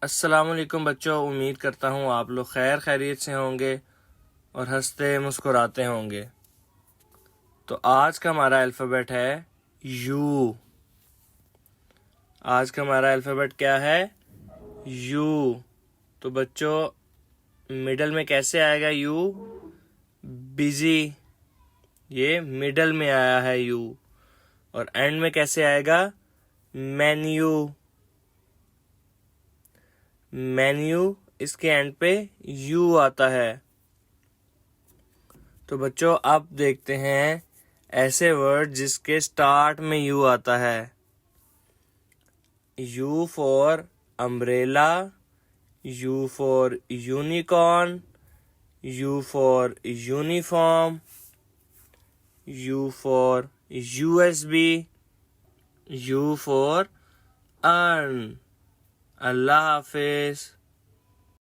अस्सलामुअलैकुम बच्चों, उम्मीद करता हूँ आप लोग खैर खैरियत से होंगे और हंसते मुस्कुराते होंगे। तो आज का हमारा अल्फ़ाबेट है यू। आज का हमारा अल्फ़ाबेट क्या है? यू। तो बच्चों मिडल में कैसे आएगा यू? बिजी, ये मिडल में आया है यू। और एंड में कैसे आएगा? मेन्यू। मेन्यू इसके एंड पे यू आता है। तो बच्चों अब देखते हैं ऐसे वर्ड जिसके स्टार्ट में यू आता है। You for umbrella, you for unicorn, you for uniform, you for USB, you for earn. Allah Hafiz.